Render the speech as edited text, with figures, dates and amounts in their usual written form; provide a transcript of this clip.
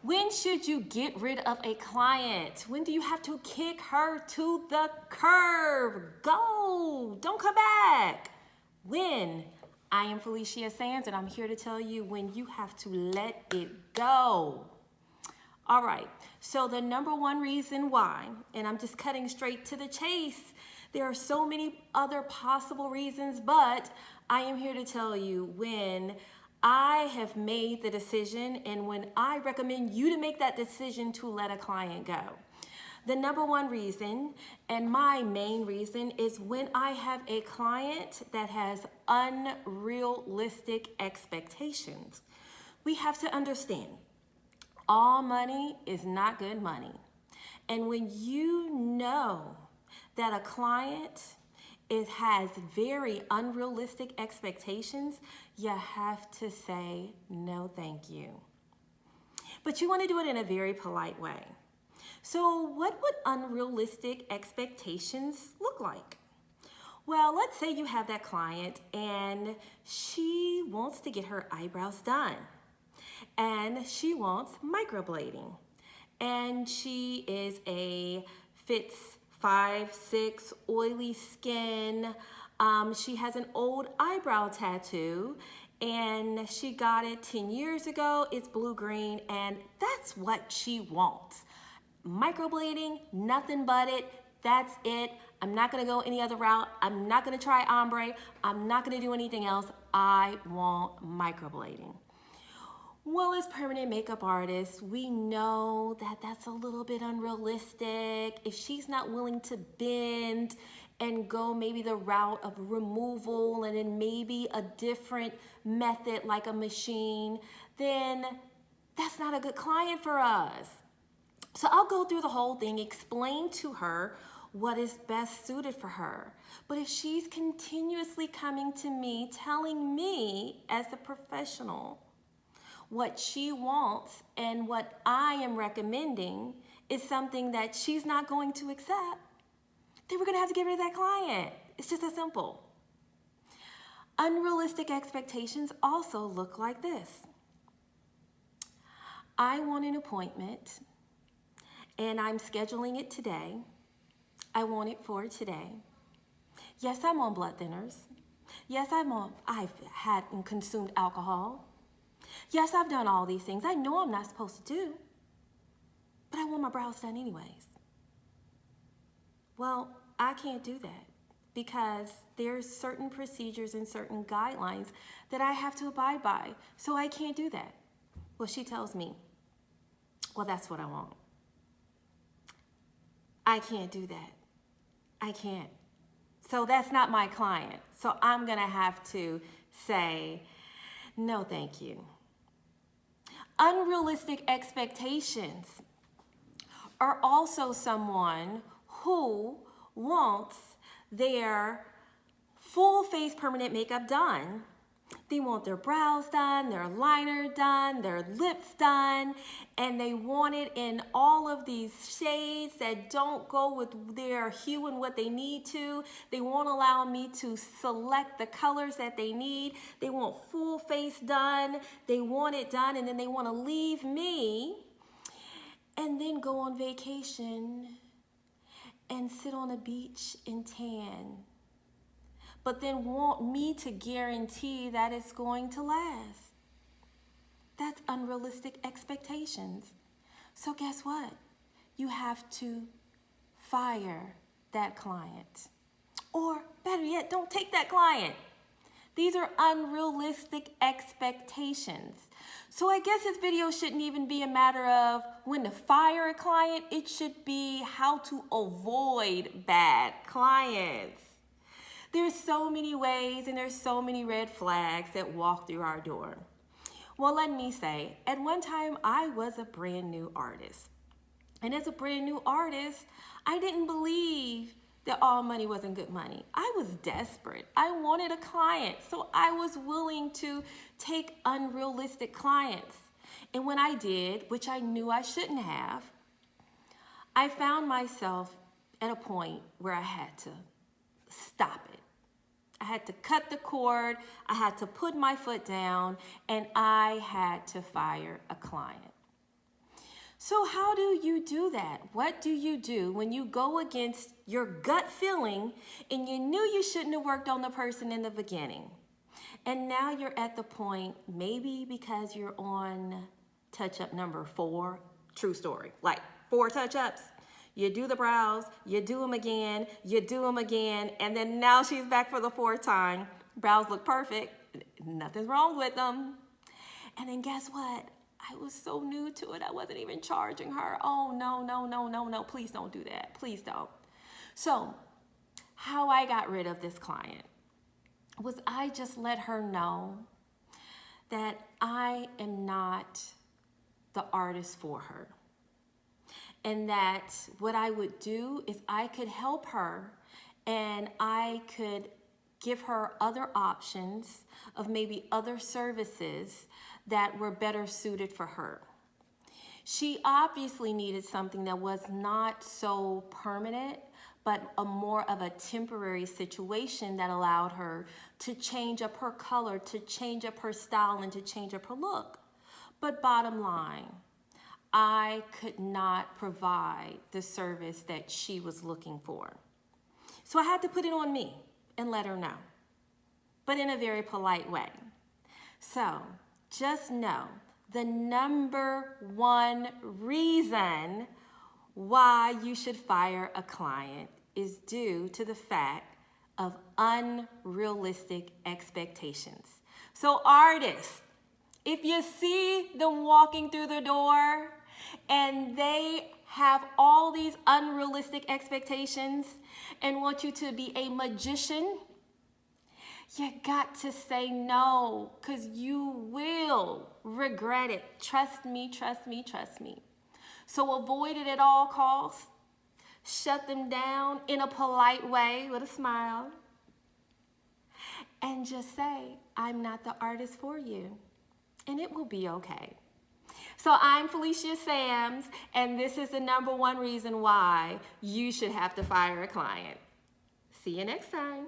When should you get rid of a client? When do you have to kick her to the curb? Go! Don't come back! When? I am Feleshia Sams, and I'm here to tell you when you have to let it go. All right, so the number one reason why, and I'm just cutting straight to the chase, there are so many other possible reasons, but I am here to tell you when I have made the decision and when I recommend you to make that decision to let a client go. The number one reason, and my main reason, is when I have a client that has unrealistic expectations. We have to understand, all money is not good money. And when you know that a client has very unrealistic expectations, you have to say, no, thank you. But you want to do it in a very polite way. So what would unrealistic expectations look like? Well, let's say you have that client and she wants to get her eyebrows done. And she wants microblading. And she is fits 5'6", oily skin. She has an old eyebrow tattoo and she got it 10 years ago. It's blue-green and that's what she wants. Microblading, nothing but it. That's it. I'm not gonna go any other route. I'm not gonna try ombre. I'm not gonna do anything else. I want microblading. Well, as permanent makeup artists, we know that that's a little bit unrealistic. If she's not willing to bend and go maybe the route of removal and then maybe a different method like a machine, then that's not a good client for us. So I'll go through the whole thing, explain to her what is best suited for her. But if she's continuously coming to me, telling me as a professional what she wants and what I am recommending is something that she's not going to accept, then we're gonna have to get rid of that client. It's just that simple. Unrealistic expectations also look like this. I want an appointment and I'm scheduling it today. I want it for today. Yes, I'm on blood thinners. Yes, I've had and consumed alcohol. Yes, I've done all these things I know I'm not supposed to do, but I want my brows done anyways. Well, I can't do that because there's certain procedures and certain guidelines that I have to abide by, so I can't do that. Well, she tells me, well, that's what I want. I can't do that. I can't. So that's not my client. So I'm gonna have to say, no, thank you. Unrealistic expectations are also someone who wants their full face permanent makeup done. They want their brows done, their liner done, their lips done, and they want it in all of these shades that don't go with their hue and what they need to. They won't allow me to select the colors that they need. They want full face done. They want it done, and then they want to leave me and then go on vacation and sit on a beach and tan, but then want me to guarantee that it's going to last. That's unrealistic expectations. So guess what? You have to fire that client. Or better yet, don't take that client. These are unrealistic expectations. So I guess this video shouldn't even be a matter of when to fire a client. It should be how to avoid bad clients. There's so many ways and there's so many red flags that walk through our door. Well, let me say, at one time I was a brand new artist. And as a brand new artist, I didn't believe that all money wasn't good money. I was desperate. I wanted a client, so I was willing to take unrealistic clients. And when I did, which I knew I shouldn't have, I found myself at a point where I had to stop it. I had to cut the cord, I had to put my foot down, and I had to fire a client. So how do you do that? What do you do when you go against your gut feeling and you knew you shouldn't have worked on the person in the beginning? And now you're at the point, maybe because you're on touch-up number 4, true story, like 4 touch-ups. You do the brows, you do them again, you do them again, and then now she's back for the 4th time. Brows look perfect, nothing's wrong with them. And then guess what? I was so new to it, I wasn't even charging her. Oh, no, please don't do that, please don't. So, how I got rid of this client was I just let her know that I am not the artist for her. And that what I would do is I could help her and I could give her other options of maybe other services that were better suited for her. She obviously needed something that was not so permanent, but a more of a temporary situation that allowed her to change up her color, to change up her style, and to change up her look. But bottom line, I could not provide the service that she was looking for. So I had to put it on me and let her know, but in a very polite way. So just know the number one reason why you should fire a client is due to the fact of unrealistic expectations. So artists, if you see them walking through the door and they have all these unrealistic expectations and want you to be a magician, you got to say no, because you will regret it. Trust me, trust me, trust me. So avoid it at all costs. Shut them down in a polite way with a smile. And just say, I'm not the artist for you. And it will be okay. So I'm Feleshia Sams, and this is the number one reason why you should have to fire a client. See you next time.